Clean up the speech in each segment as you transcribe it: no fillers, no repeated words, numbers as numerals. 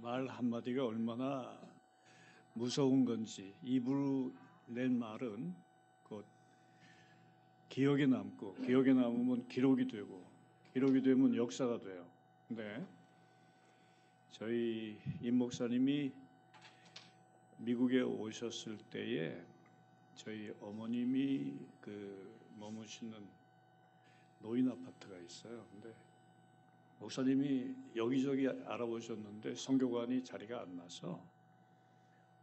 말 한마디가 얼마나 무서운 건지 입으로 낸 말은 곧 기억에 남고 기억에 남으면 기록이 되고 기록이 되면 역사가 돼요. 근데 저희 임 목사님이 미국에 오셨을 때에 저희 어머님이 머무시는 노인 아파트가 있어요. 근데 목사님이 여기저기 알아보셨는데 선교관이 자리가 안 나서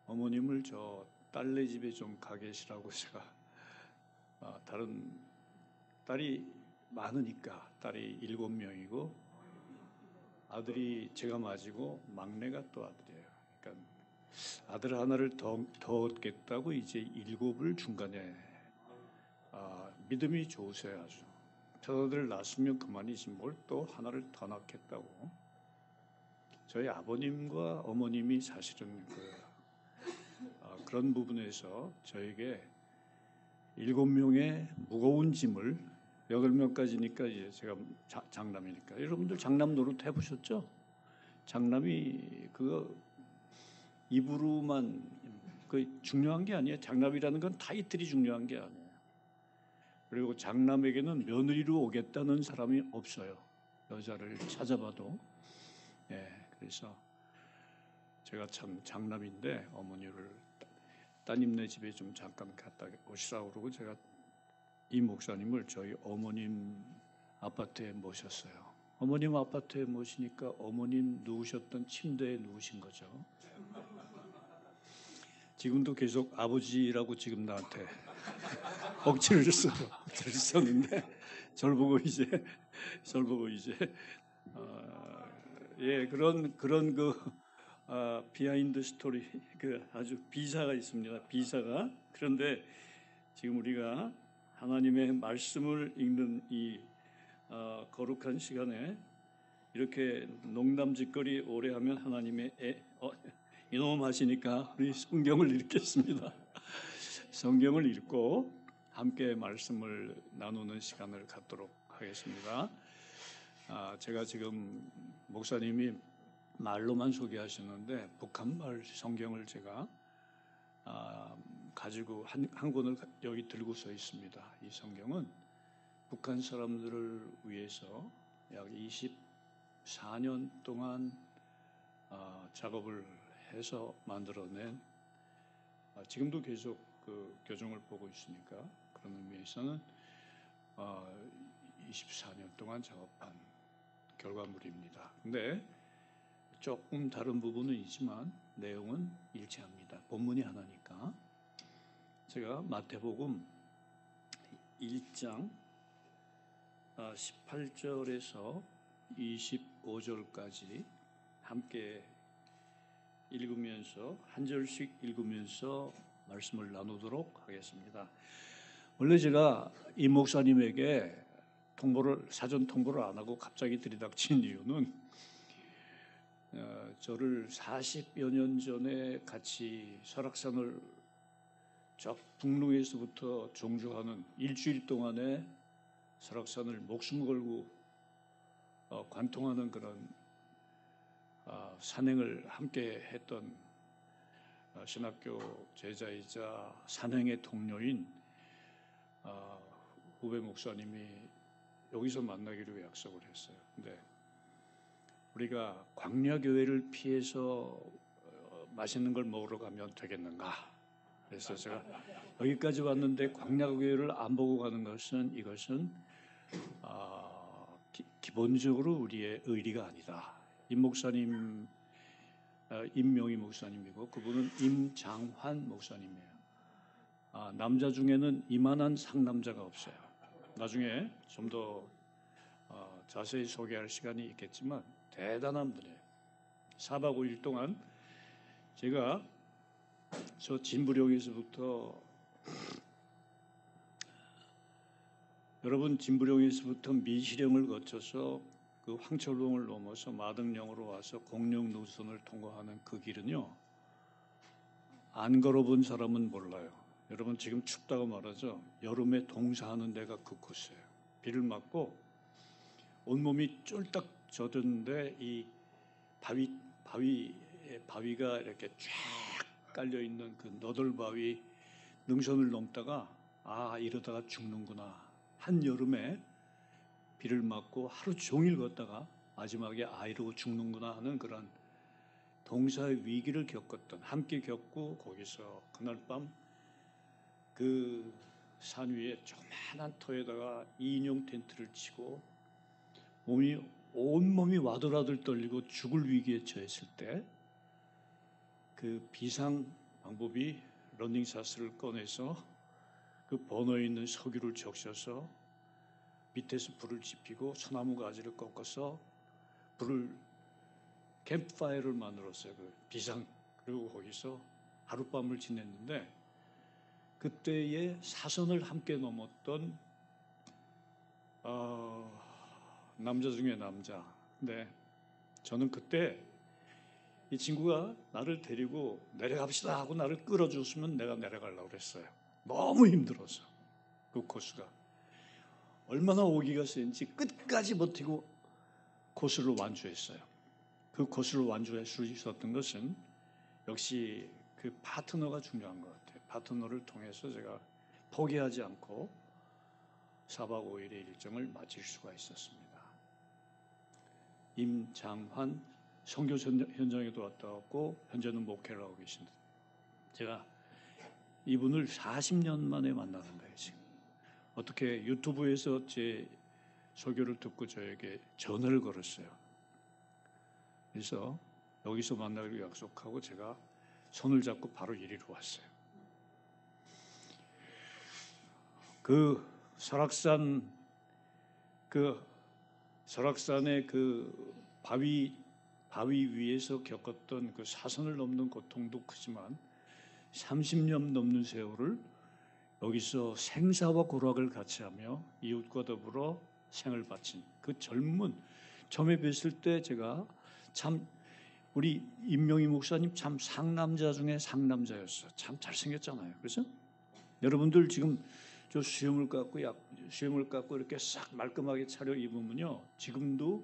어머님을 저 딸네 집에 좀 가 계시라고 제가 다른 딸이 많으니까 딸이 7명이고 아들이 제가 맞이고 막내가 또 아들이에요. 그러니까 아들 하나를 더 얻겠다고 이제 7을 중간에 믿음이 좋으세요 아주. 저들 낳았으면 그만이지 뭘 또 하나를 더 낳겠다고. 저희 아버님과 어머님이 사실은 그런 부분에서 저에게 7명의 무거운 짐을 8명까지니까 이제 제가 장남이니까 여러분들 장남 노릇 해보셨죠? 장남이 그거 입으로만 중요한 게 아니에요. 장남이라는 건 타이틀이 중요한 게 아니에요. 그리고 장남에게는 며느리로 오겠다는 사람이 없어요. 여자를 찾아봐도. 그래서 제가 참 장남인데 어머니를 따님네 집에 좀 잠깐 갔다 오시라고 그러고 제가 이 목사님을 저희 어머님 아파트에 모셨어요. 어머님 아파트에 모시니까 어머님 누우셨던 침대에 누우신 거죠. 지금도 계속 아버지라고 지금 나한테 억지를 썼는데 저를 보고 이제 그런 비하인드 스토리 아주 비사가 있습니다. 비사가. 그런데 지금 우리가 하나님의 말씀을 읽는 이 거룩한 시간에 이렇게 농담짓거리 오래 하면 하나님의 이놈 하시니까 우리 성경을 읽겠습니다. 성경을 읽고 함께 말씀을 나누는 시간을 갖도록 하겠습니다. 제가 지금 목사님이 말로만 소개하셨는데 북한말 성경을 제가 가지고 한 권을 여기 들고 서 있습니다. 이 성경은 북한 사람들을 위해서 약 24년 동안 작업을 해서 만들어낸 지금도 계속 교정을 보고 있으니까 그런 의미에서는 24년 동안 작업한 결과물입니다. 근데 조금 다른 부분은 있지만 내용은 일치합니다. 본문이 하나니까. 제가 마태복음 1장 18절에서 25절까지 함께 읽으면서 한 절씩 읽으면서 말씀을 나누도록 하겠습니다. 원래 제가 이 목사님에게 사전 통보를 안 하고 갑자기 들이닥친 이유는 저를 40여 년 전에 같이 설악산을 저 북릉에서부터 종주하는 일주일 동안의 설악산을 목숨 걸고 관통하는 그런 산행을 함께 했던 신학교 제자이자 산행의 동료인 후배 목사님이 여기서 만나기로 약속을 했어요. 근데 우리가 광야교회를 피해서 맛있는 걸 먹으러 가면 되겠는가? 그래서 제가 여기까지 왔는데 광야교회를 안 보고 가는 것은 이것은 기본적으로 우리의 의리가 아니다. 임 목사님, 임명희 목사님이고 그분은 임장환 목사님이에요. 남자 중에는 이만한 상남자가 없어요. 나중에 좀 더 자세히 소개할 시간이 있겠지만 대단한 분이에요. 4박 5일 동안 제가 저 진부령에서부터 여러분 진부령에서부터 미시령을 거쳐서 그 황철봉을 넘어서 마등령으로 와서 공룡 노선을 통과하는 그 길은요. 안 걸어본 사람은 몰라요. 여러분 지금 춥다고 말하죠. 여름에 동사하는 데가 그 코스예요. 비를 맞고 온몸이 쫄딱 젖었는데 이 바위가 이렇게 쫙 깔려 있는 그 너덜바위 능선을 넘다가 이러다가 죽는구나. 한 여름에 비를 맞고 하루 종일 걷다가 마지막에 이러고 죽는구나 하는 그런 동사의 위기를 겪었던, 함께 겪고, 거기서 그날 밤 그 산 위에 조그만한 터에다가 2인용 텐트를 치고 온몸이 와들와들 떨리고 죽을 위기에 처했을 때 그 비상 방법이 러닝샷을 꺼내서 그 버너에 있는 석유를 적셔서 밑에서 불을 지피고 소나무 가지를 꺾어서 불을 캠프파이어를 만들었어요. 그 비상. 그리고 거기서 하룻밤을 지냈는데 그때의 사선을 함께 넘었던 남자 중에 남자. 근데 저는 그때 이 친구가 나를 데리고 내려갑시다 하고 나를 끌어줬으면 내가 내려가려고 그랬어요. 너무 힘들어서. 그 코스가 얼마나 오기가 센지 끝까지 버티고 코스를 완주했어요. 그 코스를 완주할 수 있었던 것은 역시 그 파트너가 중요한 것 같아요. 파트너를 통해서 제가 포기하지 않고 4박 5일의 일정을 마칠 수가 있었습니다. 임장환 선교 현장에도 왔다 갔고 현재는 목회를 하고 계신데 제가 이분을 40년 만에 만나는 거예요. 지금 어떻게 유튜브에서 제 설교를 듣고 저에게 전화를 걸었어요. 그래서 여기서 만나기로 약속하고 제가 손을 잡고 바로 이리로 왔어요. 그 설악산의 그 바위 위에서 겪었던 그 사선을 넘는 고통도 크지만 30년 넘는 세월을 여기서 생사와 고락을 같이 하며 이웃과 더불어 생을 바친 그 젊은, 처음에 뵀을 때 제가 참 우리 임명희 목사님 참 상남자 중에 상남자였어요. 참 잘생겼잖아요. 그렇죠? 여러분들 지금 저 수염을 깎고 이렇게 싹 말끔하게 차려 입으면요, 지금도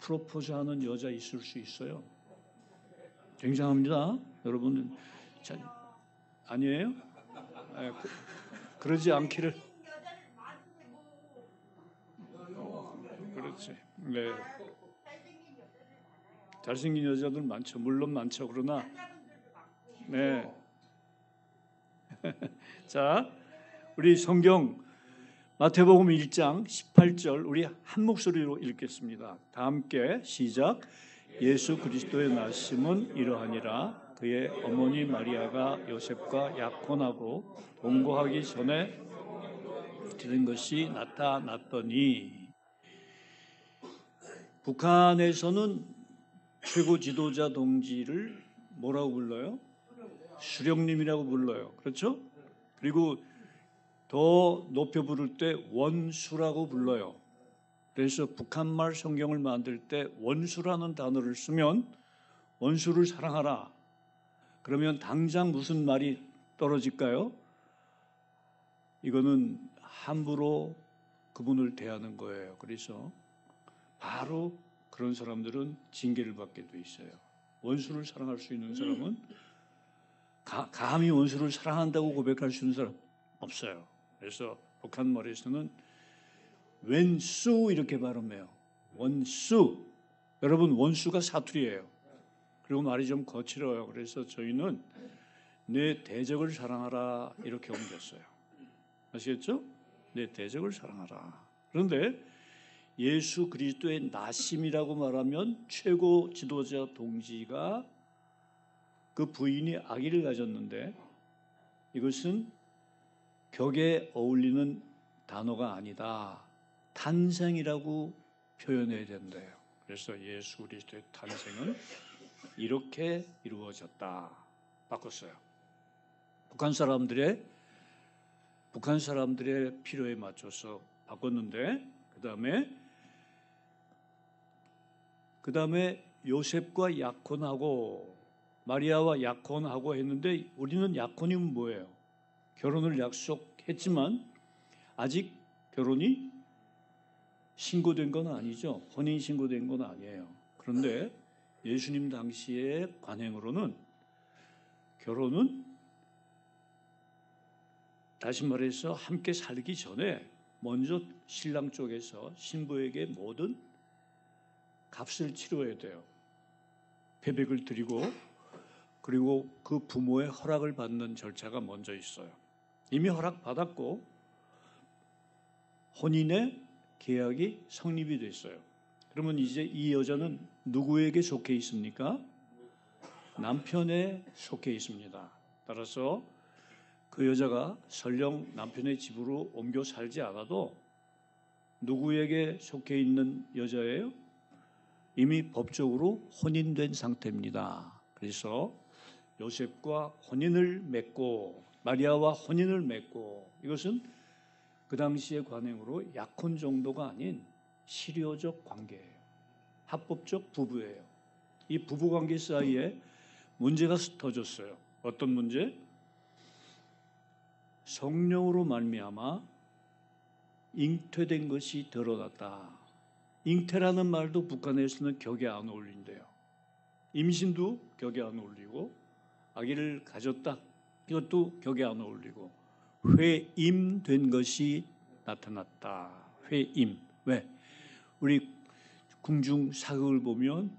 프로포즈하는 여자 있을 수 있어요. 굉장합니다. 여러분 아니에요? 그러지 않기를. 그렇지. 네. 잘생긴 여자들 많죠. 물론 많죠. 그러나 네. 자, 우리 성경 마태복음 1장 18절 우리 한 목소리로 읽겠습니다. 다 함께 시작. 예수 그리스도의 나심은 이러하니라. 그의 어머니 마리아가 요셉과 약혼하고 동거하기 전에 들은 것이 나타났더니. 북한에서는 최고 지도자 동지를 뭐라고 불러요? 수령님이라고 불러요. 그렇죠? 그리고 더 높여 부를 때 원수라고 불러요. 그래서 북한말 성경을 만들 때 원수라는 단어를 쓰면 원수를 사랑하라. 그러면 당장 무슨 말이 떨어질까요? 이거는 함부로 그분을 대하는 거예요. 그래서 바로 그런 사람들은 징계를 받게 돼 있어요. 원수를 사랑할 수 있는 사람은 감히 원수를 사랑한다고 고백할 수 있는 사람 없어요. 그래서 북한 말에서는 웬수 이렇게 발음해요. 원수. 여러분 원수가 사투리예요. 그리고 말이 좀 거칠어요. 그래서 저희는 내 대적을 사랑하라 이렇게 옮겼어요. 아시겠죠? 내 대적을 사랑하라. 그런데 예수 그리스도의 나심이라고 말하면 최고 지도자 동지가 그 부인이 아기를 가졌는데 이것은 격에 어울리는 단어가 아니다. 탄생이라고 표현해야 된대요. 그래서 예수 그리스도의 탄생은 이렇게 이루어졌다. 바꿨어요. 북한 사람들의 필요에 맞춰서 바꿨는데 그다음에 요셉과 약혼하고 마리아와 약혼하고 했는데 우리는 약혼이면 뭐예요? 결혼을 약속했지만 아직 결혼이 신고된 건 아니죠. 혼인 신고된 건 아니에요. 그런데 예수님 당시의 관행으로는 결혼은 다시 말해서 함께 살기 전에 먼저 신랑 쪽에서 신부에게 모든 값을 치러야 돼요. 패백을 드리고 그리고 그 부모의 허락을 받는 절차가 먼저 있어요. 이미 허락받았고 혼인의 계약이 성립이 됐어요. 그러면 이제 이 여자는 누구에게 속해 있습니까? 남편에 속해 있습니다. 따라서 그 여자가 설령 남편의 집으로 옮겨 살지 않아도 누구에게 속해 있는 여자예요? 이미 법적으로 혼인된 상태입니다. 그래서 요셉과 혼인을 맺고 마리아와 혼인을 맺고 이것은 그 당시의 관행으로 약혼 정도가 아닌 실효적 관계예요. 합법적 부부예요. 이 부부관계 사이에 문제가 터졌어요. 어떤 문제? 성령으로 말미암아 잉태된 것이 드러났다. 잉태라는 말도 북한에서는 격에 안 어울린대요. 임신도 격에 안 어울리고 아기를 가졌다. 이것도 격에 안 어울리고 회임된 것이 나타났다. 회임. 왜? 우리 궁중 사극을 보면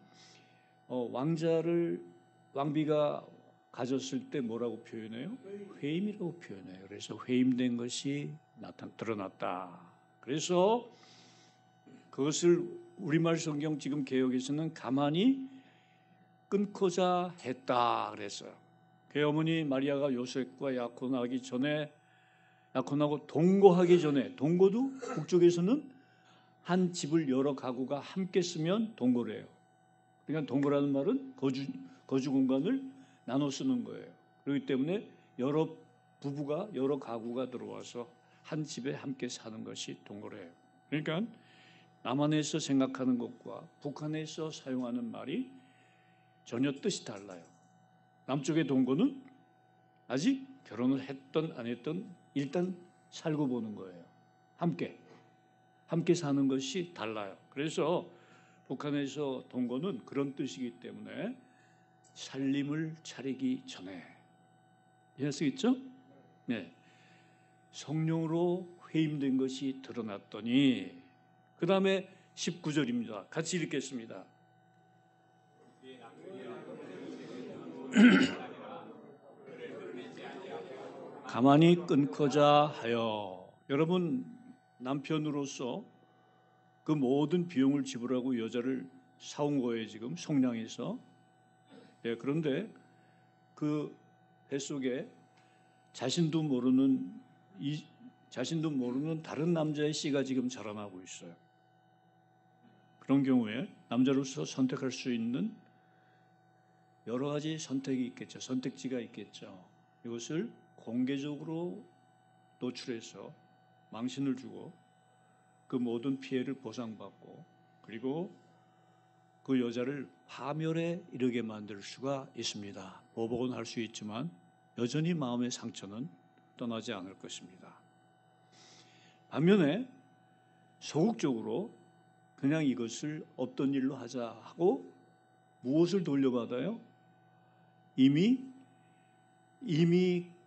왕비가 가졌을 때 뭐라고 표현해요? 회임이라고 표현해요. 그래서 회임된 것이 드러났다. 그래서 그것을 우리말 성경 지금 개역에서는 가만히 끊고자 했다 그랬어요. 그 어머니 마리아가 요셉과 약혼하고 동거하기 전에, 동거도 북쪽에서는 한 집을 여러 가구가 함께 쓰면 동거래요. 그러니까 동거라는 말은 거주 공간을 나눠 쓰는 거예요. 그렇기 때문에 여러 부부가 여러 가구가 들어와서 한 집에 함께 사는 것이 동거래요. 그러니까 남한에서 생각하는 것과 북한에서 사용하는 말이 전혀 뜻이 달라요. 남쪽의 동거는 아직 결혼을 했던 안 했던 일단 살고 보는 거예요. 함께 사는 것이 달라요. 그래서 북한에서 동거는 그런 뜻이기 때문에 살림을 차리기 전에 이해할 수 있죠? 네. 성령으로 회임된 것이 드러났더니 그 다음에 19절입니다. 같이 읽겠습니다. 가만히 끊고자 하여. 여러분 남편으로서 그 모든 비용을 지불하고 여자를 사온 거예요. 지금 속량해서. 예, 그런데 그 뱃속에 자신도 모르는 다른 남자의 씨가 지금 자라나고 있어요. 그런 경우에 남자로서 선택할 수 있는 여러 가지 선택이 있겠죠. 선택지가 있겠죠. 이것을 공개적으로 노출해서 망신을 주고 그 모든 피해를 보상받고 그리고 그 여자를 파멸에 이르게 만들 수가 있습니다. 보복은 할 수 있지만 여전히 마음의 상처는 떠나지 않을 것입니다. 반면에 소극적으로 그냥 이것을 없던 일로 하자 하고 무엇을 돌려받아요? 이미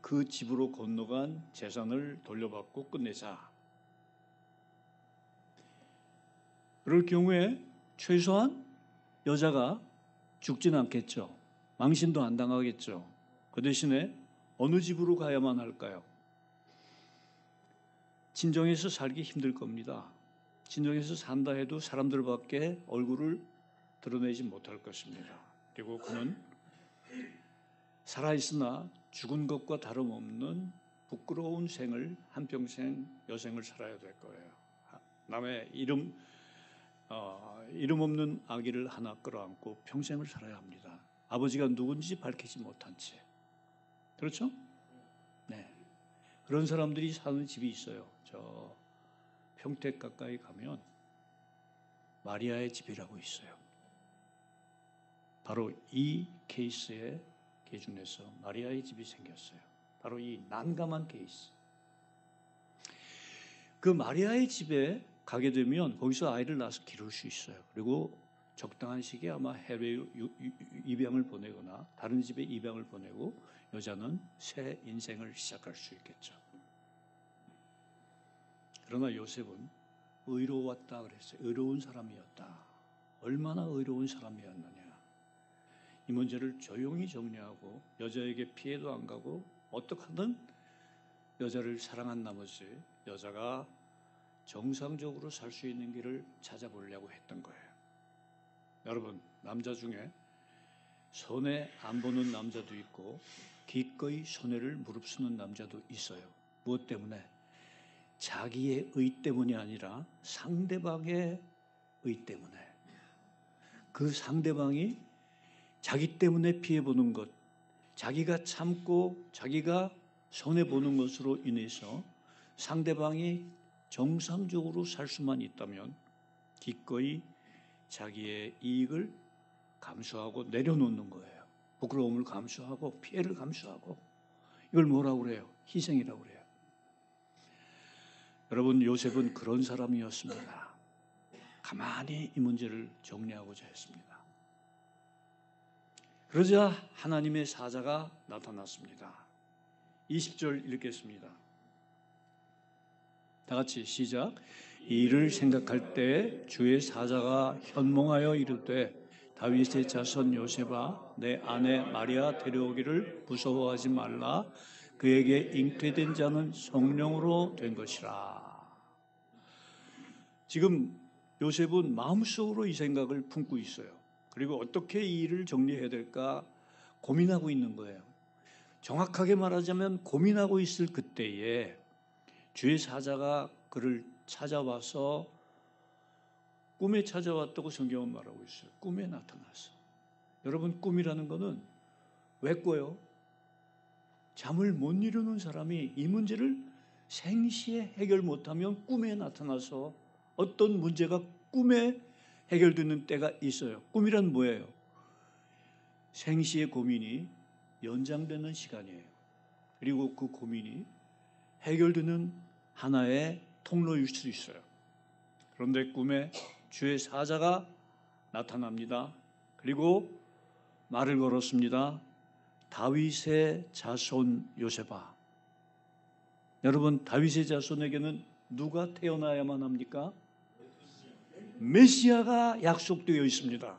그 집으로 건너간 재산을 돌려받고 끝내자. 그럴 경우에 최소한 여자가 죽진 않겠죠. 망신도 안 당하겠죠. 그 대신에 어느 집으로 가야만 할까요? 친정에서 살기 힘들 겁니다. 친정에서 산다 해도 사람들밖에 얼굴을 드러내지 못할 것입니다. 그리고 그는 살아있으나 죽은 것과 다름없는 부끄러운 생을 한평생 여생을 살아야 될 거예요. 남의 이름 없는 아기를 하나 끌어안고 평생을 살아야 합니다. 아버지가 누군지 밝히지 못한 채. 그렇죠? 네. 그런 사람들이 사는 집이 있어요. 저 평택 가까이 가면 마리아의 집이라고 있어요. 바로 이 케이스에 기준해서 마리아의 집이 생겼어요. 바로 이 난감한 케이스. 그 마리아의 집에 가게 되면 거기서 아이를 낳아서 기를 수 있어요. 그리고 적당한 시기에 아마 해외 입양을 보내거나 다른 집에 입양을 보내고 여자는 새 인생을 시작할 수 있겠죠. 그러나 요셉은 의로웠다 그랬어요. 의로운 사람이었다. 얼마나 의로운 사람이었느냐. 이 문제를 조용히 정리하고 여자에게 피해도 안 가고 어떻게 하든 여자를 사랑한 나머지 여자가 정상적으로 살 수 있는 길을 찾아보려고 했던 거예요. 여러분, 남자 중에 손해 안 보는 남자도 있고 기꺼이 손해를 무릅쓰는 남자도 있어요. 무엇 때문에? 자기의 의 때문이 아니라 상대방의 의 때문에. 그 상대방이 자기 때문에 피해보는 것, 자기가 참고 자기가 손해보는 것으로 인해서 상대방이 정상적으로 살 수만 있다면 기꺼이 자기의 이익을 감수하고 내려놓는 거예요. 부끄러움을 감수하고 피해를 감수하고. 이걸 뭐라고 그래요? 희생이라고 그래요. 여러분, 요셉은 그런 사람이었습니다. 가만히 이 문제를 정리하고자 했습니다. 그러자 하나님의 사자가 나타났습니다. 20절 읽겠습니다. 다 같이 시작. 이 일을 생각할 때 주의 사자가 현몽하여 이르되 다윗의 자손 요셉아 내 아내 마리아 데려오기를 무서워하지 말라. 그에게 잉태된 자는 성령으로 된 것이라. 지금 요셉은 마음속으로 이 생각을 품고 있어요. 그리고 어떻게 이 일을 정리해야 될까 고민하고 있는 거예요. 정확하게 말하자면 고민하고 있을 그때에 주의 사자가 그를 찾아와서 꿈에 찾아왔다고 성경은 말하고 있어요. 꿈에 나타났어. 여러분, 꿈이라는 거는 왜 꿔요? 잠을 못 이루는 사람이 이 문제를 생시에 해결 못하면 꿈에 나타나서 어떤 문제가 꿈에 해결되는 때가 있어요. 꿈이란 뭐예요? 생시의 고민이 연장되는 시간이에요. 그리고 그 고민이 해결되는 하나의 통로일 수 있어요. 그런데 꿈에 주의 사자가 나타납니다. 그리고 말을 걸었습니다. 다윗의 자손 요셉아. 여러분, 다윗의 자손에게는 누가 태어나야만 합니까? 메시아가 약속되어 있습니다.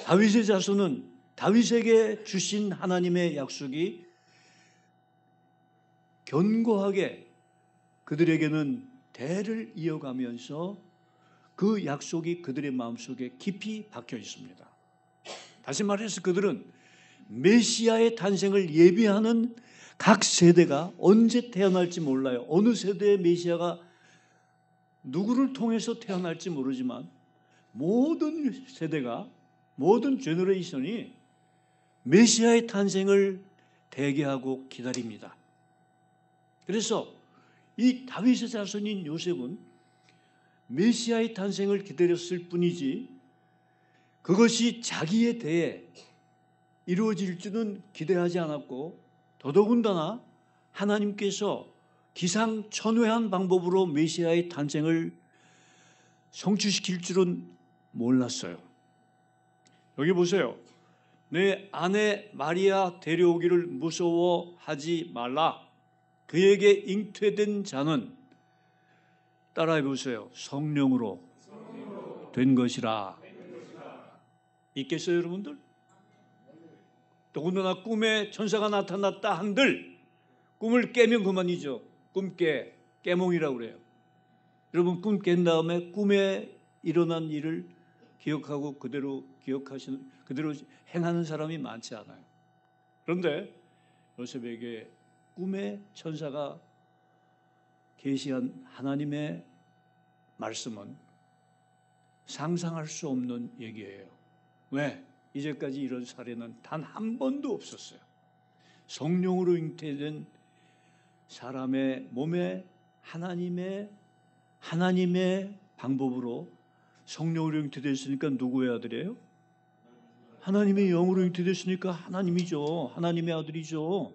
다윗의 자손은 다윗에게 주신 하나님의 약속이 견고하게 그들에게는 대를 이어가면서 그 약속이 그들의 마음속에 깊이 박혀 있습니다. 다시 말해서 그들은 메시아의 탄생을 예비하는 각 세대가 언제 태어날지 몰라요. 어느 세대의 메시아가 누구를 통해서 태어날지 모르지만 모든 세대가, 모든 제너레이션이 메시아의 탄생을 대기하고 기다립니다. 그래서 이 다윗의 자손인 요셉은 메시아의 탄생을 기다렸을 뿐이지 그것이 자기에 대해 이루어질 줄은 기대하지 않았고, 더더군다나 하나님께서 기상천외한 방법으로 메시아의 탄생을 성취시킬 줄은 몰랐어요. 여기 보세요. 내 아내 마리아 데려오기를 무서워하지 말라. 그에게 잉태된 자는, 따라해 보세요, 성령으로 된 것이라. 있겠어요, 여러분들? 더군다나 꿈에 천사가 나타났다 한들 꿈을 깨면 그만이죠. 꿈 깨몽이라고 그래요. 여러분, 꿈 깬 다음에 꿈에 일어난 일을 기억하고 그대로 행하는 사람이 많지 않아요. 그런데 요셉에게 꿈에 천사가 계시한 하나님의 말씀은 상상할 수 없는 얘기예요. 왜? 이제까지 이런 사례는 단 한 번도 없었어요. 성령으로 잉태된 사람의 몸에 하나님의 방법으로 성령으로 잉태됐으니까 누구의 아들이에요? 하나님의 영으로 잉태됐으니까 하나님이죠. 하나님의 아들이죠.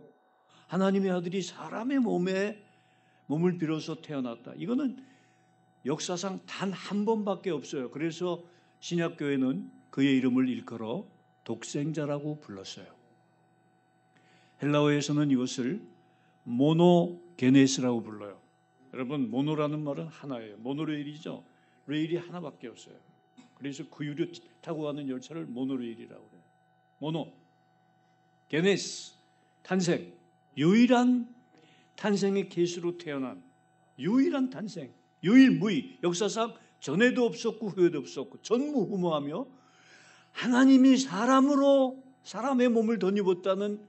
하나님의 아들이 사람의 몸을 빌어서 태어났다. 이거는 역사상 단 한 번밖에 없어요. 그래서 신약교회는 그의 이름을 일컬어 독생자라고 불렀어요. 헬라어에서는 이것을 모노게네스라고 불러요. 여러분, 모노라는 말은 하나예요. 모노레일이죠. 레일이 하나밖에 없어요. 그래서 구유류 타고 가는 열차를 모노레일이라고 해요. 모노, 게네스, 탄생, 유일한 탄생의 계수로 태어난 유일한 탄생, 유일무이, 역사상 전에도 없었고 후에도 없었고 전무후무하며 하나님이 사람으로 사람의 몸을 덧입었다는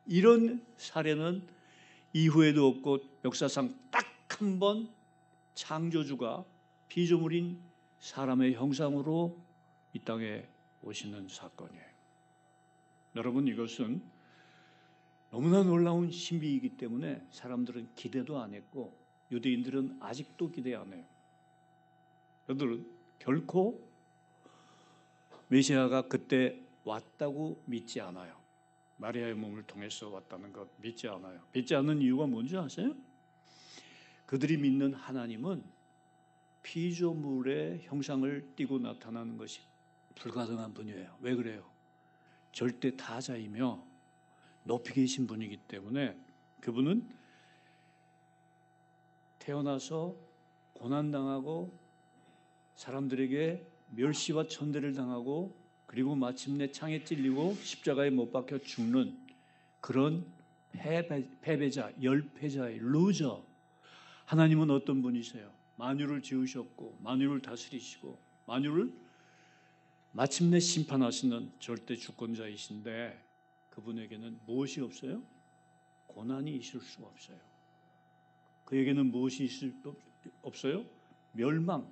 이런 사례는 이후에도 없고 역사상 딱 한 번 창조주가 피조물인 사람의 형상으로 이 땅에 오시는 사건이에요. 여러분, 이것은 너무나 놀라운 신비이기 때문에 사람들은 기대도 안 했고 유대인들은 아직도 기대 안 해요. 그들은 결코 메시아가 그때 왔다고 믿지 않아요. 마리아의 몸을 통해서 왔다는 것 믿지 않아요. 믿지 않는 이유가 뭔지 아세요? 그들이 믿는 하나님은 피조물의 형상을 띠고 나타나는 것이 불가능한 분이에요. 왜 그래요? 절대 타자이며 높이 계신 분이기 때문에 그분은 태어나서 고난당하고 사람들에게 멸시와 천대를 당하고 그리고 마침내 창에 찔리고 십자가에 못 박혀 죽는 그런 패배자, 열패자의 루저. 하나님은 어떤 분이세요? 만유를 지으셨고 만유를 다스리시고 만유를 마침내 심판하시는 절대 주권자이신데 그분에게는 무엇이 없어요? 고난이 있을 수가 없어요. 그에게는 무엇이 있을 수 없어요? 멸망.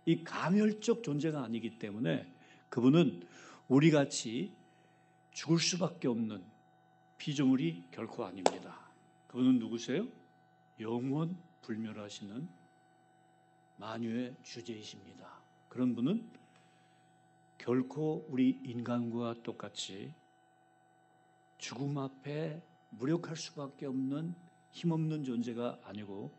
이 가멸적 존재가 아니기 때문에 그분은 우리같이 죽을 수밖에 없는 피조물이 결코 아닙니다. 그분은 누구세요? 영원 불멸하시는 만유의 주제이십니다. 그런 분은 결코 우리 인간과 똑같이 죽음 앞에 무력할 수밖에 없는 힘없는 존재가 아니고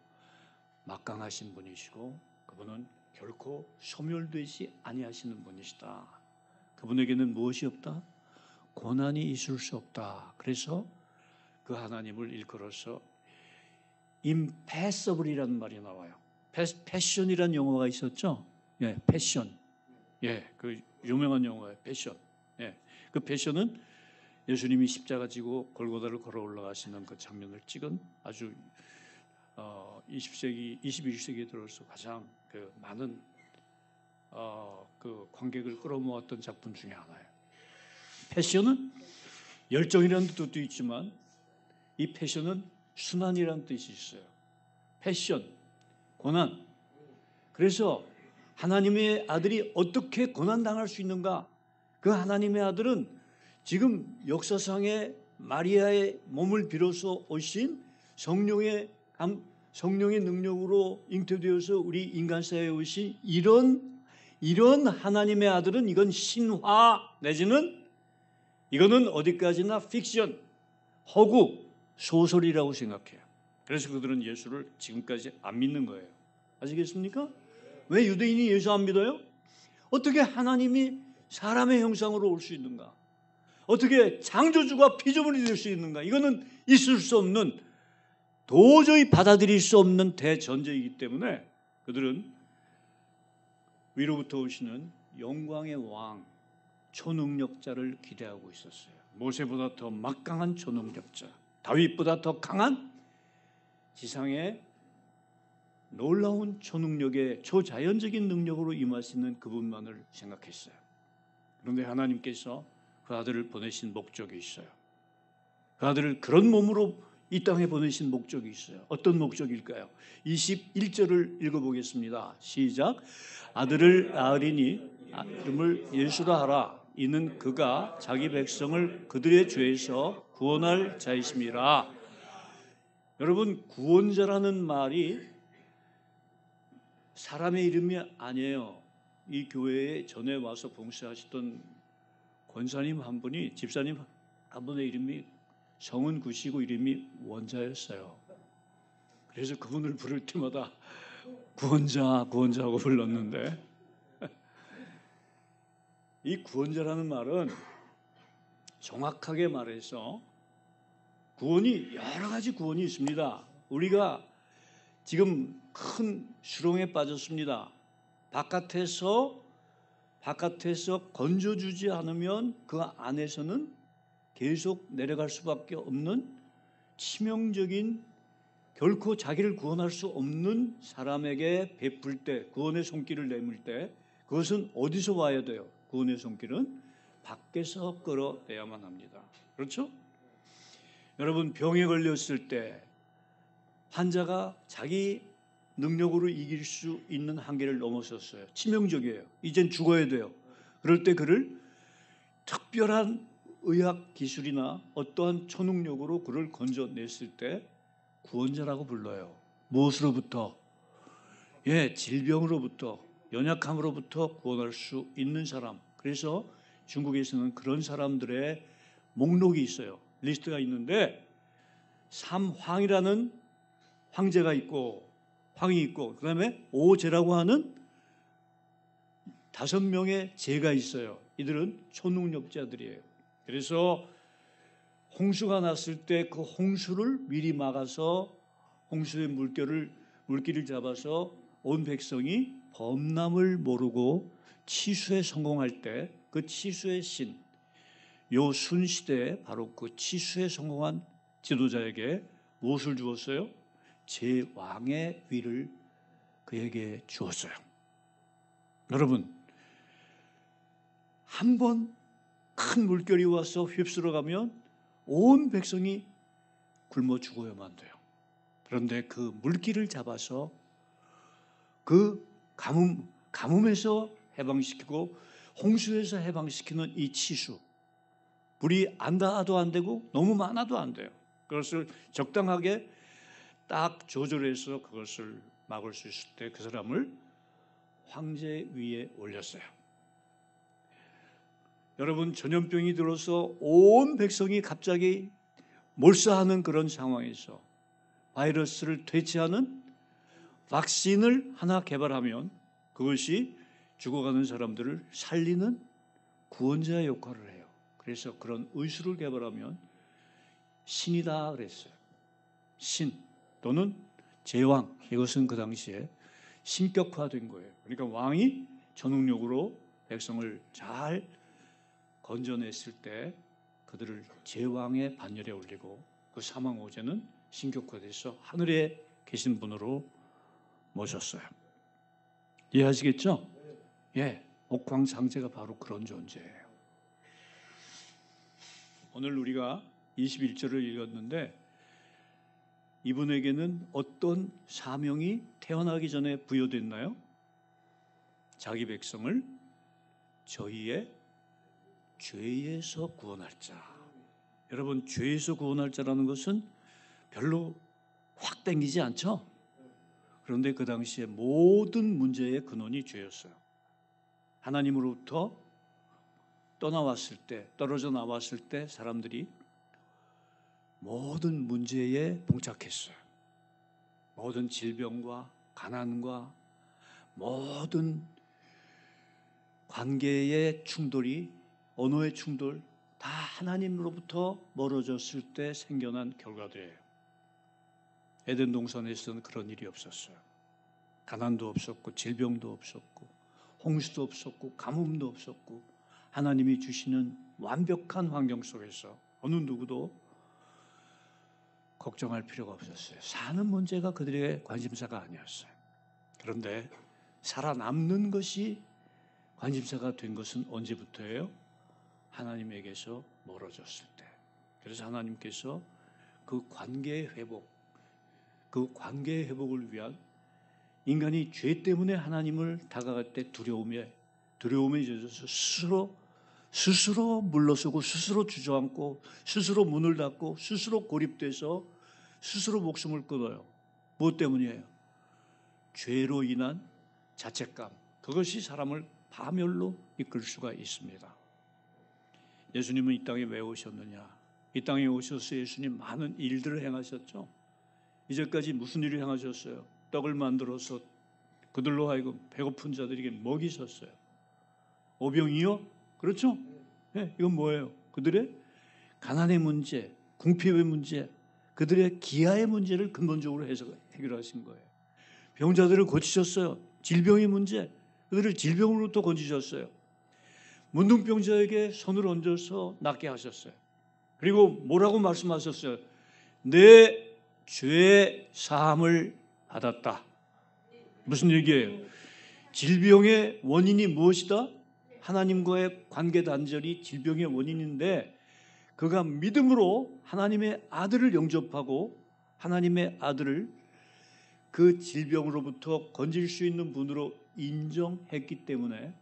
막강하신 분이시고 그분은 결코 소멸되지 아니하시는 분이시다. 그분에게는 무엇이 없다? 고난이 있을 수 없다. 그래서 그 하나님을 일컬어서 impossible이라는 말이 나와요. 패션이라는 영화가 있었죠? 예, 패션. 예, 그 유명한 영화예요. 패션. 예, 그 패션은 예수님이 십자가 지고 골고다를 걸어 올라가시는 그 장면을 찍은 아주 20세기, 21세기에 들어서 가장 그 많은 그 관객을 끌어모았던 작품 중에 하나예요. 패션은 열정이라는 뜻도 있지만 이 패션은 순환이라는 뜻이 있어요. 패션, 고난. 그래서 하나님의 아들이 어떻게 고난당할 수 있는가? 그 하나님의 아들은 지금 역사상에 마리아의 몸을 빌어서 오신 성령의 능력으로 잉태되어서 우리 인간사회에 오신 이런 하나님의 아들은 이건 신화 내지는 이거는 어디까지나 픽션, 허구, 소설이라고 생각해요. 그래서 그들은 예수를 지금까지 안 믿는 거예요. 아시겠습니까? 왜 유대인이 예수 안 믿어요? 어떻게 하나님이 사람의 형상으로 올 수 있는가? 어떻게 창조주가 피조물이 될 수 있는가? 이거는 있을 수 없는, 도저히 받아들일 수 없는 대전제이기 때문에 그들은 위로부터 오시는 영광의 왕, 초능력자를 기대하고 있었어요. 모세보다 더 막강한 초능력자, 다윗보다 더 강한 지상의 놀라운 초능력의 초자연적인 능력으로 임하시는 그분만을 생각했어요. 그런데 하나님께서 그 아들을 보내신 목적이 있어요. 그 아들을 그런 몸으로 이 땅에 보내신 목적이 있어요. 어떤 목적일까요? 21절을 읽어보겠습니다. 시작. 아들을 낳으리니 이름을 예수라 하라. 이는 그가 자기 백성을 그들의 죄에서 구원할 자이심이라. 여러분, 구원자라는 말이 사람의 이름이 아니에요. 이 교회에 전에 와서 봉사하시던 권사님 한 분이, 집사님 한 분의 이름이 성은 구시고 이름이 원자였어요. 그래서 그분을 부를 때마다 구원자, 구원자하고 불렀는데 이 구원자라는 말은 정확하게 말해서 구원이 여러 가지 구원이 있습니다. 우리가 지금 큰 수렁에 빠졌습니다. 바깥에서 건져주지 않으면 그 안에서는 계속 내려갈 수밖에 없는 치명적인, 결코 자기를 구원할 수 없는 사람에게 베풀 때, 구원의 손길을 내밀 때, 그것은 어디서 와야 돼요? 구원의 손길은 밖에서 끌어내야만 합니다. 그렇죠? 여러분, 병에 걸렸을 때 환자가 자기 능력으로 이길 수 있는 한계를 넘어섰어요. 치명적이에요. 이젠 죽어야 돼요. 그럴 때 그를 특별한 의학 기술이나 어떠한 초능력으로 그를 건져냈을 때 구원자라고 불러요. 무엇으로부터? 질병으로부터, 연약함으로부터 구원할 수 있는 사람. 그래서 중국에서는 그런 사람들의 목록이 있어요. 리스트가 있는데 삼황이라는 황제가 있고 황이 있고 그다음에 오제라고 하는 5명의 제가 있어요. 이들은 초능력자들이에요. 그래서 홍수가 났을 때 그 홍수를 미리 막아서 홍수의 물길을 잡아서 온 백성이 범람을 모르고 치수에 성공할 때 그 치수의 신, 요 순시대에 바로 그 치수에 성공한 지도자에게 무엇을 주었어요? 제왕의 위를 그에게 주었어요. 여러분, 한 번 큰 물결이 와서 휩쓸어 가면 온 백성이 굶어 죽어야만 돼요. 그런데 그 물길을 잡아서 그 가뭄에서 해방시키고 홍수에서 해방시키는 이 치수, 물이 안 닿아도 안 되고 너무 많아도 안 돼요. 그것을 적당하게 딱 조절해서 그것을 막을 수 있을 때 그 사람을 황제 위에 올렸어요. 여러분, 전염병이 들어서 온 백성이 갑자기 몰사하는 그런 상황에서 바이러스를 퇴치하는 백신을 하나 개발하면 그것이 죽어가는 사람들을 살리는 구원자의 역할을 해요. 그래서 그런 의술을 개발하면 신이다 그랬어요. 신 또는 제왕, 이것은 그 당시에 신격화된 거예요. 그러니까 왕이 전능력으로 백성을 잘 건져냈을 때 그들을 제왕의 반열에 올리고 그 사망 오제는 신격화돼서 하늘에 계신 분으로 모셨어요. 이해하시겠죠? 옥황상제가 바로 그런 존재예요. 오늘 우리가 21절을 읽었는데 이분에게는 어떤 사명이 태어나기 전에 부여됐나요? 자기 백성을 저희의 죄에서 구원할 자. 여러분, 죄에서 구원할 자라는 것은 별로 확 땡기지 않죠? 그런데 그 당시에 모든 문제의 근원이 죄였어요. 하나님으로부터 떨어져 나왔을 때 사람들이 모든 문제에 봉착했어요. 모든 질병과 가난과 모든 관계의 충돌이, 언어의 충돌, 다 하나님으로부터 멀어졌을 때 생겨난 결과들이에요. 에덴 동산에서는 그런 일이 없었어요. 가난도 없었고 질병도 없었고 홍수도 없었고 가뭄도 없었고 하나님이 주시는 완벽한 환경 속에서 어느 누구도 걱정할 필요가 없었어요. 사는 문제가 그들의 관심사가 아니었어요. 그런데 살아남는 것이 관심사가 된 것은 언제부터예요? 하나님에게서 멀어졌을 때. 그래서 하나님께서 그 관계의 회복을 위한, 인간이 죄 때문에 하나님을 다가갈 때 두려움에 젖어서 스스로 물러서고 스스로 주저앉고 스스로 문을 닫고 스스로 고립돼서 스스로 목숨을 끊어요. 무엇 때문이에요? 죄로 인한 자책감. 그것이 사람을 파멸로 이끌 수가 있습니다. 예수님은 이 땅에 왜 오셨느냐? 이 땅에 오셔서 예수님 많은 일들을 행하셨죠. 이제까지 무슨 일을 행하셨어요? 떡을 만들어서 그들로 하여금 배고픈 자들에게 먹이셨어요. 오병이어 그렇죠? 네, 이건 뭐예요? 그들의 가난의 문제, 궁핍의 문제, 그들의 기아의 문제를 근본적으로 해결하신 거예요. 병자들을 고치셨어요. 질병의 문제, 그들을 질병으로부터 건지셨어요. 문둥병자에게 손을 얹어서 낫게 하셨어요. 그리고 뭐라고 말씀하셨어요? 내 죄 사함을 받았다. 무슨 얘기예요? 질병의 원인이 무엇이다? 하나님과의 관계 단절이 질병의 원인인데 그가 믿음으로 하나님의 아들을 영접하고 하나님의 아들을 그 질병으로부터 건질 수 있는 분으로 인정했기 때문에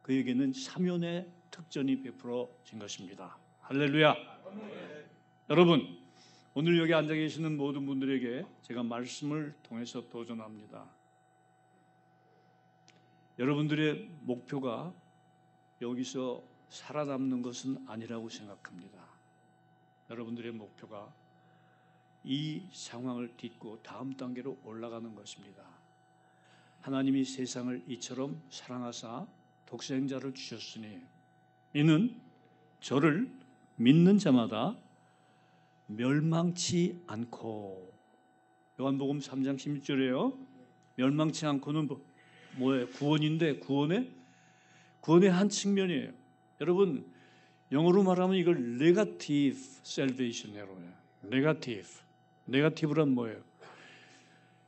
그에게는 사면의 특전이 베풀어진 것입니다. 할렐루야. 여러분, 오늘 여기 앉아 계시는 모든 분들에게 제가 말씀을 통해서 도전합니다. 여러분들의 목표가 여기서 살아남는 것은 아니라고 생각합니다. 여러분들의 목표가 이 상황을 딛고 다음 단계로 올라가는 것입니다. 하나님이 세상을 이처럼 사랑하사 독생자를 주셨으니 이는 저를 믿는 자마다 멸망치 않고, 요한복음 3장 16절이에요. 멸망치 않고는 뭐예요? 구원인데 구원의 한 측면이에요. 여러분, 영어로 말하면 이걸 negative salvation이라고 해요. 네거티브란 뭐예요?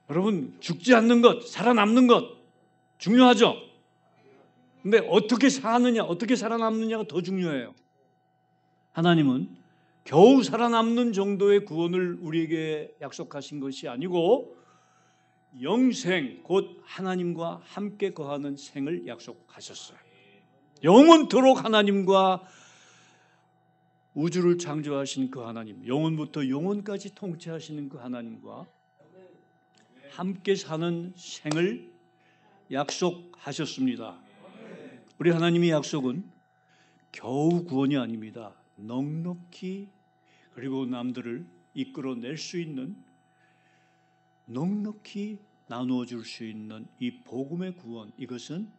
여러분, 죽지 않는 것, 살아남는 것 중요하죠. 근데 어떻게 사느냐, 어떻게 살아남느냐가 더 중요해요. 하나님은 겨우 살아남는 정도의 구원을 우리에게 약속하신 것이 아니고 영생, 곧 하나님과 함께 거하는 생을 약속하셨어요. 영원토록 하나님과 우주를 창조하신 그 하나님, 영원부터 영원까지 통치하시는 그 하나님과 함께 사는 생을 약속하셨습니다. 우리 하나님의 약속은 겨우 구원이 아닙니다. 넉넉히, 그리고 남들을 이끌어낼 수 있는, 넉넉히 나누어 줄 수 있는 이 복음의 구원, 이것은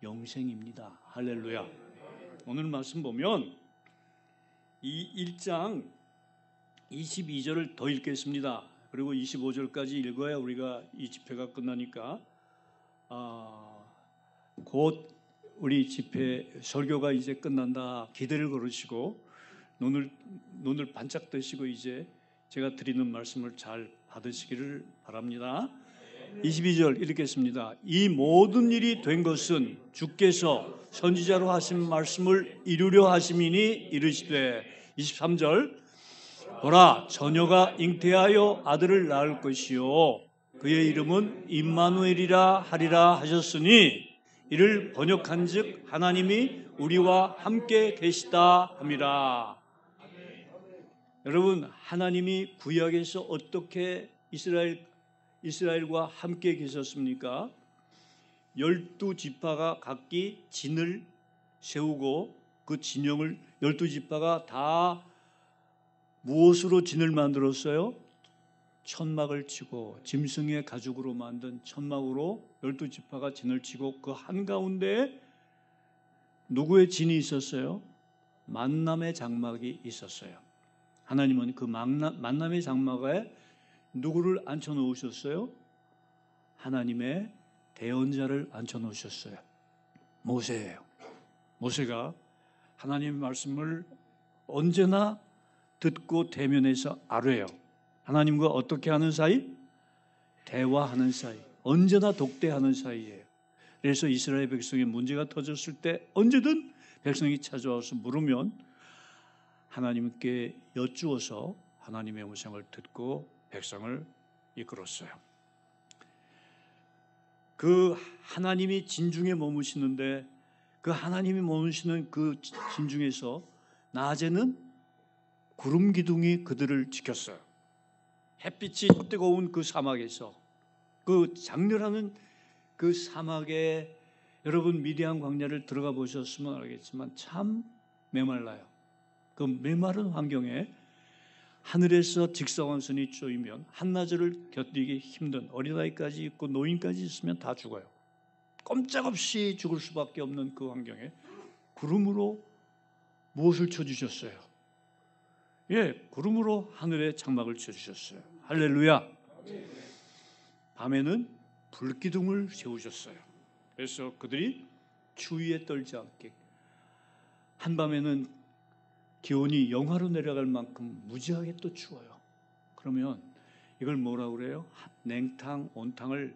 영생입니다. 할렐루야. 오늘 말씀 보면 이 1장 22절을 더 읽겠습니다. 그리고 25절까지 읽어야 우리가 이 집회가 끝나니까 곧 우리 집회 설교가 이제 끝난다 기대를 걸으시고 눈을 반짝 뜨시고 이제 제가 드리는 말씀을 잘 받으시기를 바랍니다. 22절 읽겠습니다. 이 모든 일이 된 것은 주께서 선지자로 하신 말씀을 이루려 하심이니 이르시되, 23절 보라, 처녀가 잉태하여 아들을 낳을 것이요 그의 이름은 임마누엘이라 하리라 하셨으니 이를 번역한즉 하나님이 우리와 함께 계시다 함이라. 여러분, 하나님이 구약에서 어떻게 이스라엘과 함께 계셨습니까? 12지파가 각기 진을 세우고 그 진영을 12지파가 다 무엇으로 진을 만들었어요? 천막을 치고 짐승의 가죽으로 만든 천막으로 12지파가 진을 치고 그 한가운데에 누구의 진이 있었어요? 만남의 장막이 있었어요. 하나님은 그 만남의 장막에 누구를 앉혀 놓으셨어요? 하나님의 대언자를 앉혀 놓으셨어요. 모세예요. 모세가 하나님의 말씀을 언제나 듣고 대면해서 아뢰요. 하나님과 어떻게 하는 사이? 대화하는 사이. 언제나 독대하는 사이예요. 그래서 이스라엘 백성의 문제가 터졌을 때 언제든 백성이 찾아와서 물으면 하나님께 여쭈어서 하나님의 음성을 듣고 백성을 이끌었어요. 그 하나님이 진중에 머무시는데 그 하나님이 머무시는 그 진중에서 낮에는 구름 기둥이 그들을 지켰어요. 햇빛이 뜨거운 그 사막에서, 그 장렬하는 그 사막에, 여러분 미디안 광야를 들어가 보셨으면 알겠지만 참 메말라요. 그 메마른 환경에 하늘에서 직사광선이 쏘이면 한나절을 견디기 힘든, 어린아이까지 있고 노인까지 있으면 다 죽어요. 꼼짝없이 죽을 수밖에 없는 그 환경에 구름으로 무엇을 쳐주셨어요? 예, 구름으로 하늘에 장막을 쳐주셨어요. 할렐루야. 밤에는 불기둥을 세우셨어요. 그래서 그들이 추위에 떨지 않게, 한밤에는 기온이 영하로 내려갈 만큼 무지하게 또 추워요. 그러면 이걸 뭐라고 그래요? 냉탕, 온탕을,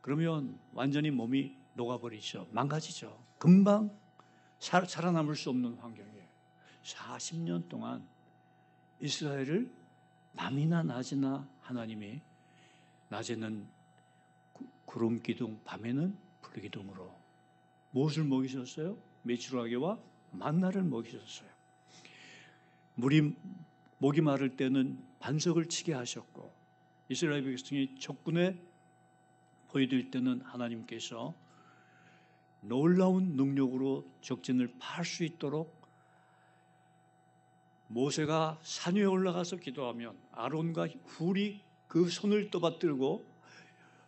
그러면 완전히 몸이 녹아버리죠. 망가지죠. 금방 살아남을 수 없는 환경이에요. 40년 동안 이스라엘을 밤이나 낮이나 하나님이 낮에는 구름 기둥, 밤에는 불 기둥으로 무엇을 먹이셨어요? 메추라기와 만나를 먹이셨어요. 목이 마를 때는 반석을 치게 하셨고, 이스라엘 백성이 적군에 보여질 때는 하나님께서 놀라운 능력으로 적진을 파할 수 있도록 모세가 산 위에 올라가서 기도하면 아론과 훌이 그 손을 떠받들고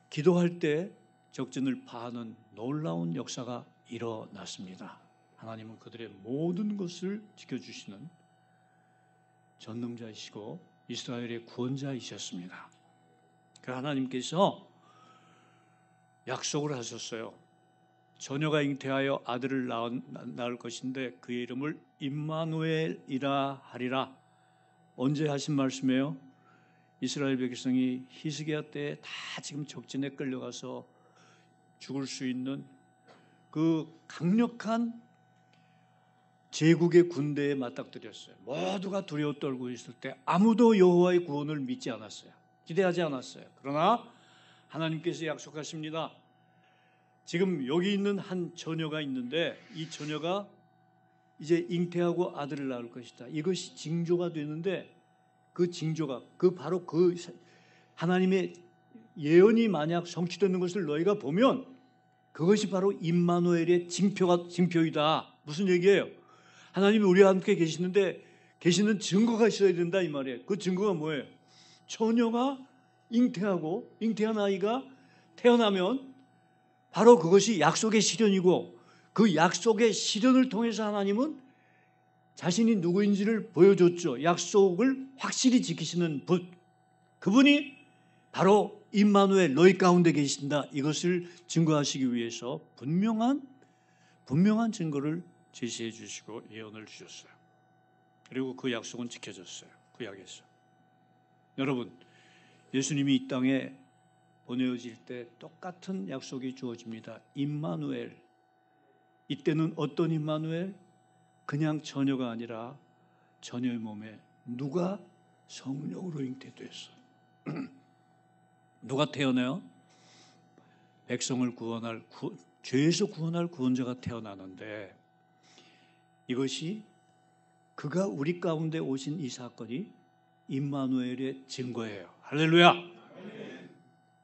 기도할 때 적진을 파하는 놀라운 역사가 일어났습니다. 하나님은 그들의 모든 것을 지켜주시는 전능자이시고 이스라엘의 구원자이셨습니다. 그 하나님께서 약속을 하셨어요. 처녀가 잉태하여 아들을 낳을 것인데 그의 이름을 임마누엘이라 하리라. 언제 하신 말씀이에요? 이스라엘 백성이 히스기야 때에 다 지금 적진에 끌려가서 죽을 수 있는 그 강력한 제국의 군대에 맞닥뜨렸어요. 모두가 두려워 떨고 있을 때 아무도 여호와의 구원을 믿지 않았어요. 기대하지 않았어요. 그러나 하나님께서 약속하십니다. 지금 여기 있는 한 처녀가 있는데 이 처녀가 이제 잉태하고 아들을 낳을 것이다. 이것이 징조가 되는데 그 징조가 바로 그 하나님의 예언이 만약 성취되는 것을 너희가 보면 그것이 바로 임마누엘의 징표이다. 무슨 얘기예요? 하나님이 우리와 함께 계시는 증거가 있어야 된다 이 말이에요. 그 증거가 뭐예요? 처녀가 잉태한 아이가 태어나면 바로 그것이 약속의 실현이고, 그 약속의 실현을 통해서 하나님은 자신이 누구인지를 보여줬죠. 약속을 확실히 지키시는 분, 그분이 바로 임마누엘, 너희 가운데 계신다. 이것을 증거하시기 위해서 분명한 증거를 제시해 주시고 예언을 주셨어요. 그리고 그 약속은 지켜졌어요. 구약에서. 여러분, 예수님이 이 땅에 보내어질 때 똑같은 약속이 주어집니다. 임마누엘. 이때는 어떤 임마누엘? 그냥 처녀가 아니라 처녀의 몸에 누가 성령으로 잉태됐어. 누가 태어나요? 백성을 죄에서 구원할 구원자가 태어나는데, 이것이 그가 우리 가운데 오신 이 사건이 임마누엘의 증거예요. 할렐루야.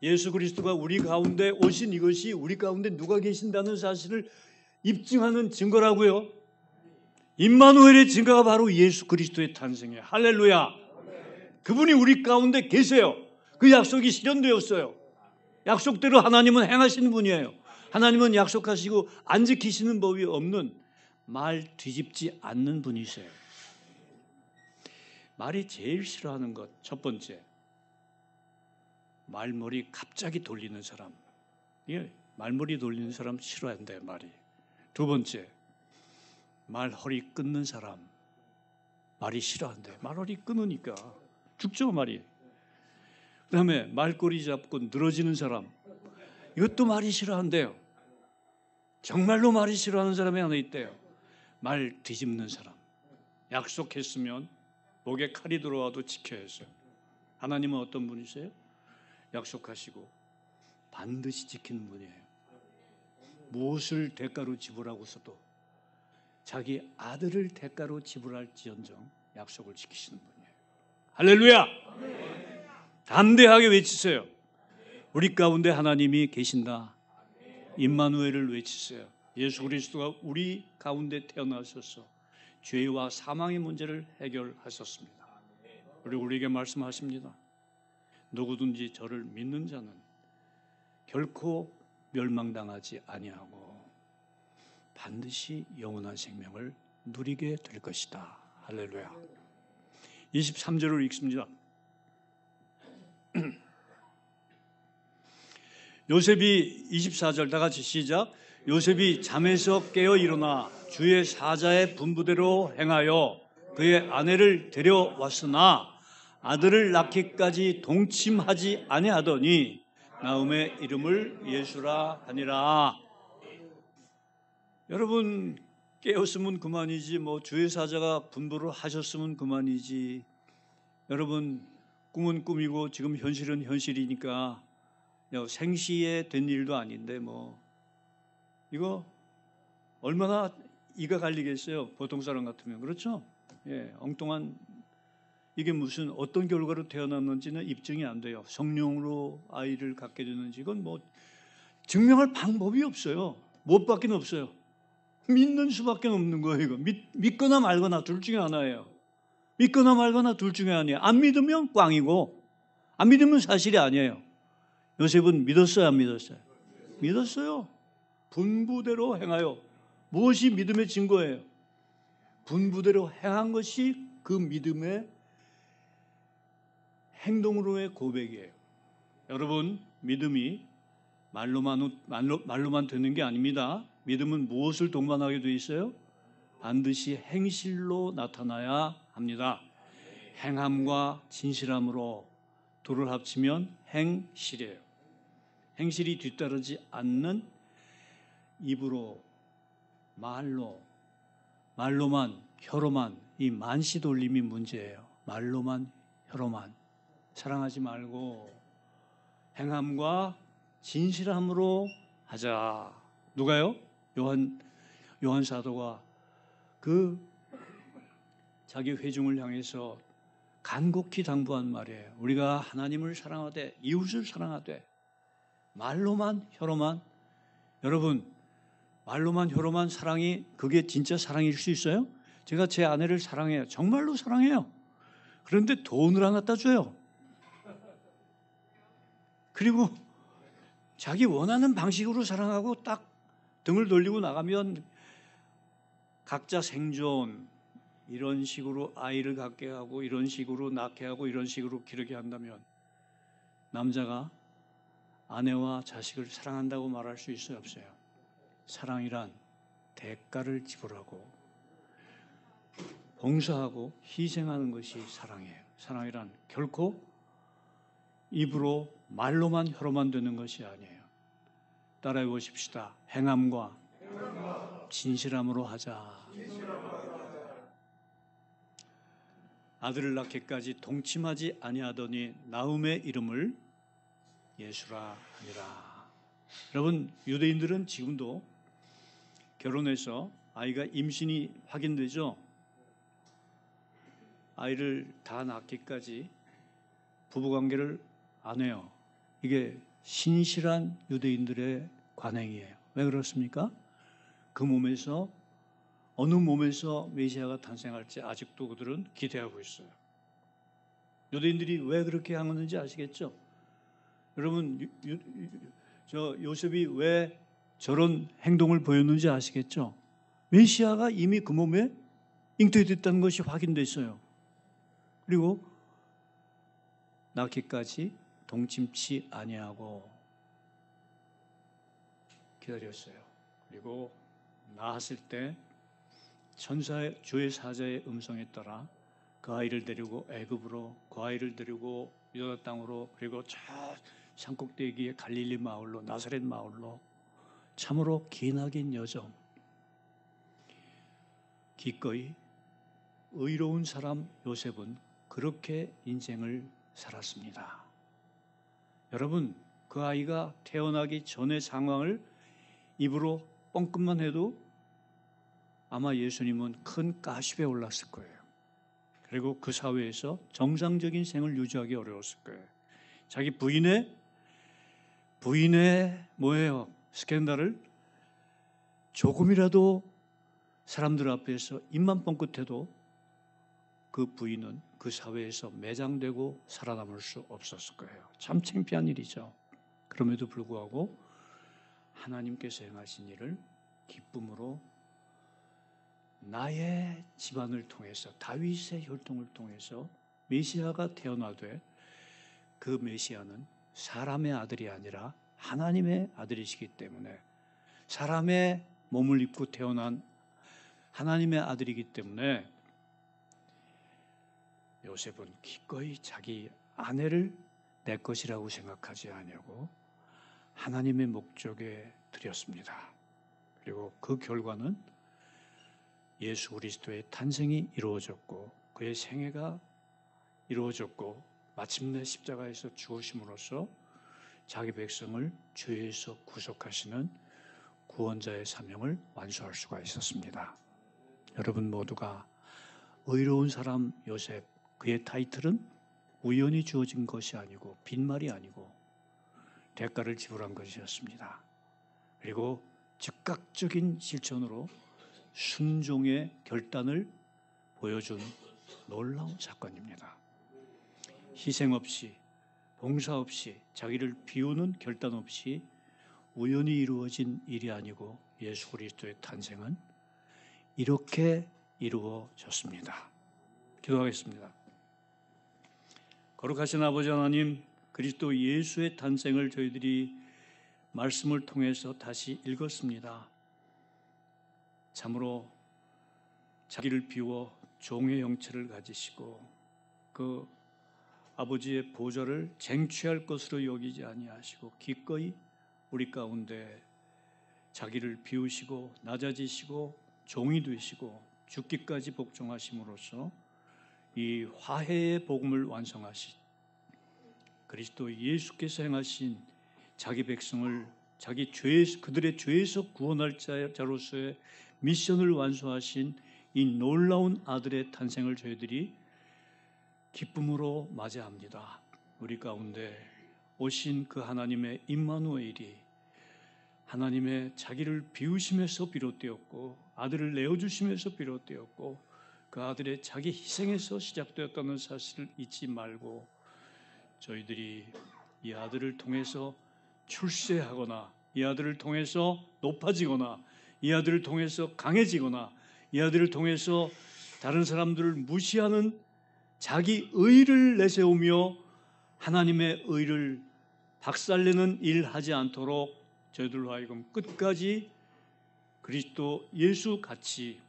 예수 그리스도가 우리 가운데 오신 이것이 우리 가운데 누가 계신다는 사실을 입증하는 증거라고요. 임마누엘의 증거가 바로 예수 그리스도의 탄생이에요. 할렐루야. 그분이 우리 가운데 계세요. 그 약속이 실현되었어요. 약속대로 하나님은 행하시는 분이에요. 하나님은 약속하시고 안 지키시는 법이 없는, 말 뒤집지 않는 분이세요. 말이 제일 싫어하는 것, 첫 번째, 말머리 갑자기 돌리는 사람. 말머리 돌리는 사람 싫어한대요, 말이. 두 번째, 말허리 끊는 사람. 말이 싫어한대요. 말허리 끊으니까 죽죠, 말이. 그 다음에 말꼬리 잡고 늘어지는 사람. 이것도 말이 싫어한대요. 정말로 말이 싫어하는 사람이 하나 있대요. 말 뒤집는 사람. 약속했으면 목에 칼이 들어와도 지켜야 했어요. 하나님은 어떤 분이세요? 약속하시고 반드시 지키는 분이에요. 무엇을 대가로 지불하고서도 자기 아들을 대가로 지불할지언정 약속을 지키시는 분이에요. 할렐루야! 담대하게 외치세요. 우리 가운데 하나님이 계신다. 임마누엘을 외치세요. 예수 그리스도가 우리 가운데 태어나셔서 죄와 사망의 문제를 해결하셨습니다. 그리고 우리에게 말씀하십니다. 누구든지 저를 믿는 자는 결코 멸망당하지 아니하고 반드시 영원한 생명을 누리게 될 것이다. 할렐루야. 23절을 읽습니다. 요셉이 24절 다 같이 시작. 요셉이 잠에서 깨어 일어나 주의 사자의 분부대로 행하여 그의 아내를 데려왔으나 아들을 낳기까지 동침하지 아니하더니 나음의 이름을 예수라 하니라. 여러분, 깨었으면 그만이지 뭐 주의 사자가 분부를 하셨으면 그만이지. 여러분, 꿈은 꿈이고 지금 현실은 현실이니까 생시에 된 일도 아닌데 뭐 이거 얼마나 이가 갈리겠어요. 보통 사람 같으면. 그렇죠? 예, 엉뚱한, 이게 무슨 어떤 결과로 태어났는지는 입증이 안 돼요. 성령으로 아이를 갖게 되는지 이건 뭐 증명할 방법이 없어요. 무엇밖에 없어요. 믿는 수밖에 없는 거예요. 이거 믿거나 말거나 둘 중에 하나예요. 믿거나 말거나 둘 중에 하나예요. 안 믿으면 꽝이고 안 믿으면 사실이 아니에요. 요셉은 믿었어요, 안 믿었어요? 믿었어요. 분부대로 행하여. 무엇이 믿음의 증거예요? 분부대로 행한 것이 그 믿음의 행동으로의 고백이에요. 여러분, 믿음이 말로만 되는 게 아닙니다. 믿음은 무엇을 동반하게 되어 있어요? 반드시 행실로 나타나야 합니다. 행함과 진실함으로 둘을 합치면 행실이에요. 행실이 뒤따르지 않는 입으로, 말로만, 혀로만, 이 만시 돌림이 문제예요. 말로만, 혀로만. 사랑하지 말고 행함과 진실함으로 하자. 누가요? 요한 사도가 그 자기 회중을 향해서 간곡히 당부한 말이에요. 우리가 하나님을 사랑하되 이웃을 사랑하되 말로만 혀로만. 여러분, 말로만 혀로만 사랑이 그게 진짜 사랑일 수 있어요? 제가 제 아내를 사랑해요. 정말로 사랑해요. 그런데 돈을 안 갖다 줘요. 그리고 자기 원하는 방식으로 사랑하고 딱 등을 돌리고 나가면 각자 생존, 이런 식으로 아이를 갖게 하고 이런 식으로 낳게 하고 이런 식으로 기르게 한다면 남자가 아내와 자식을 사랑한다고 말할 수 있어요, 없어요? 사랑이란 대가를 지불하고 봉사하고 희생하는 것이 사랑이에요. 사랑이란 결코 입으로 말로만 혀로만 되는 것이 아니에요. 따라해 보십시다. 행함과 진실함으로 하자. 아들을 낳기까지 동침하지 아니하더니 나음의 이름을 예수라 하니라. 여러분, 유대인들은 지금도 결혼해서 아이가 임신이 확인되죠. 아이를 다 낳기까지 부부관계를 안 해요. 이게 신실한 유대인들의 관행이에요. 왜 그렇습니까? 그 몸에서 어느 몸에서 메시아가 탄생할지 아직도 그들은 기대하고 있어요. 유대인들이 왜 그렇게 하는지 아시겠죠? 여러분, 요셉이 왜 저런 행동을 보였는지 아시겠죠? 메시아가 이미 그 몸에 잉태됐다는 것이 확인됐어요. 그리고 낳기까지 동침치 아니하고 기다렸어요. 그리고 낳았을 때 천사의 주의 사자의 음성에 따라 그 아이를 데리고 애굽으로, 그 아이를 데리고 유다 땅으로, 그리고 저 산꼭대기의 갈릴리 마을로, 나사렛 마을로, 참으로 기나긴 여정, 기꺼이 의로운 사람 요셉은 그렇게 인생을 살았습니다. 여러분, 그 아이가 태어나기 전의 상황을 입으로 뻥끗만 해도 아마 예수님은 큰 가십에 올랐을 거예요. 그리고 그 사회에서 정상적인 생을 유지하기 어려웠을 거예요. 자기 부인의 뭐예요? 스캔들을 조금이라도 사람들 앞에서 입만 뻥끗해도 그 부인은 그 사회에서 매장되고 살아남을 수 없었을 거예요. 참 창피한 일이죠. 그럼에도 불구하고 하나님께서 행하신 일을 기쁨으로 나의 집안을 통해서 다윗의 혈통을 통해서 메시아가 태어나되 그 메시아는 사람의 아들이 아니라 하나님의 아들이시기 때문에 사람의 몸을 입고 태어난 하나님의 아들이기 때문에 요셉은 기꺼이 자기 아내를 내 것이라고 생각하지 아니하고 하나님의 목적에 드렸습니다. 그리고 그 결과는 예수 그리스도의 탄생이 이루어졌고 그의 생애가 이루어졌고 마침내 십자가에서 죽으심으로써 자기 백성을 죄에서 구속하시는 구원자의 사명을 완수할 수가 있었습니다. 여러분 모두가 의로운 사람 요셉, 그의 타이틀은 우연히 주어진 것이 아니고 빈말이 아니고 대가를 지불한 것이었습니다. 그리고 즉각적인 실천으로 순종의 결단을 보여준 놀라운 사건입니다. 희생 없이, 봉사 없이, 자기를 비우는 결단 없이 우연히 이루어진 일이 아니고 예수 그리스도의 탄생은 이렇게 이루어졌습니다. 기도하겠습니다. 거룩하신 아버지 하나님, 그리스도 예수의 탄생을 저희들이 말씀을 통해서 다시 읽었습니다. 참으로 자기를 비워 종의 형체를 가지시고 그 아버지의 보좌를 쟁취할 것으로 여기지 아니하시고 기꺼이 우리 가운데 자기를 비우시고 낮아지시고 종이 되시고 죽기까지 복종하심으로써 이 화해의 복음을 완성하신 그리스도 예수께서 행하신 자기 백성을 자기 그들의 죄에서 구원할 자로서의 미션을 완수하신 이 놀라운 아들의 탄생을 저희들이 기쁨으로 맞이합니다. 우리 가운데 오신 그 하나님의 임마누엘이 하나님의 자기를 비우심에서 비롯되었고 아들을 내어주심에서 비롯되었고 그 아들의 자기 희생에서 시작되었다는 사실을 잊지 말고 저희들이 이 아들을 통해서 출세하거나 이 아들을 통해서 높아지거나 이 아들을 통해서 강해지거나 이 아들을 통해서 다른 사람들을 무시하는 자기 의를 내세우며 하나님의 의를 박살내는 일 하지 않도록 저희들로 하여금 끝까지 그리스도 예수 같이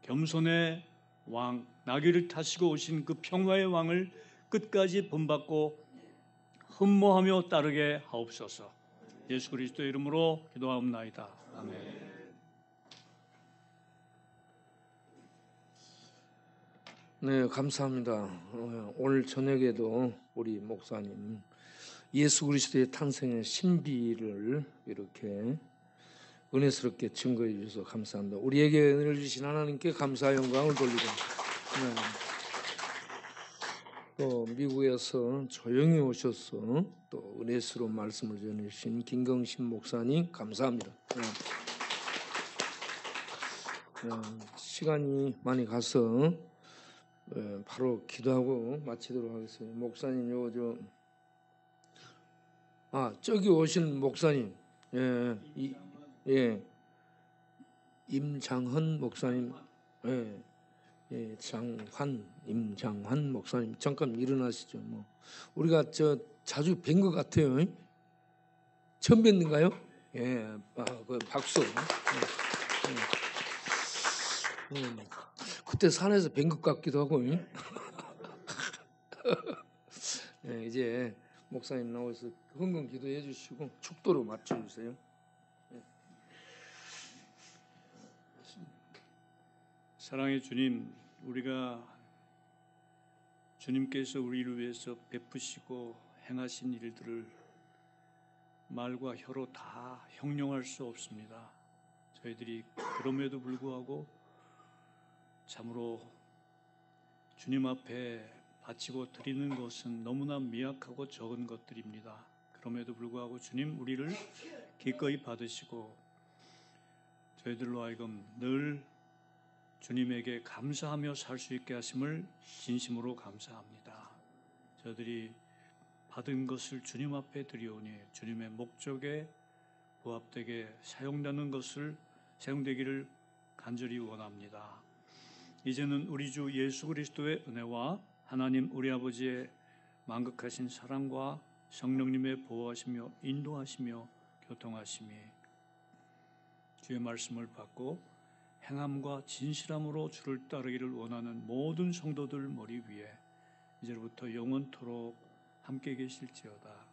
겸손의 왕, 나귀를 타시고 오신 그 평화의 왕을 끝까지 본받고 흠모하며 따르게 하옵소서. 예수 그리스도 이름으로 기도하옵나이다. 아멘. 네, 감사합니다. 오늘 저녁에도 우리 목사님 예수 그리스도의 탄생의 신비를 이렇게 은혜스럽게 증거해 주셔서 감사합니다. 우리에게 은혜를 주신 하나님께 감사와 영광을 돌리고 또 미국에서 조용히 오셔서 또 은혜스러운 말씀을 전해주신 김경신 목사님 감사합니다. 시간이 많이 가서 바로 기도하고 마치도록 하겠습니다. 목사님 저기 오신 목사님 임장헌 목사님 임장환 목사님 잠깐 일어나시죠. 뭐 우리가 자주 뵌 것 같아요. 처음 뵀는가요? 그 박수. 그때 산에서 뵌 것 같기도 하고. 이제 목사님 나와서 헌금 기도해 주시고 축도로 맞춰 주세요. 사랑의 주님, 우리가 주님께서 우리를 위해서 베푸시고 행하신 일들을 말과 혀로 다 형용할 수 없습니다. 저희들이 그럼에도 불구하고 참으로 주님 앞에 바치고 드리는 것은 너무나 미약하고 적은 것들입니다. 그럼에도 불구하고 주님 우리를 기꺼이 받으시고 저희들로 하여금 늘 주님에게 감사하며 살 수 있게 하심을 진심으로 감사합니다. 저희들이 받은 것을 주님 앞에 드리오니 주님의 목적에 부합되게 사용되기를 간절히 원합니다. 이제는 우리 주 예수 그리스도의 은혜와 하나님 우리 아버지의 만극하신 사랑과 성령님의 보호하시며 인도하시며 교통하심이 주의 말씀을 받고 행함과 진실함으로 주를 따르기를 원하는 모든 성도들 머리 위에 이제부터 영원토록 함께 계실지어다.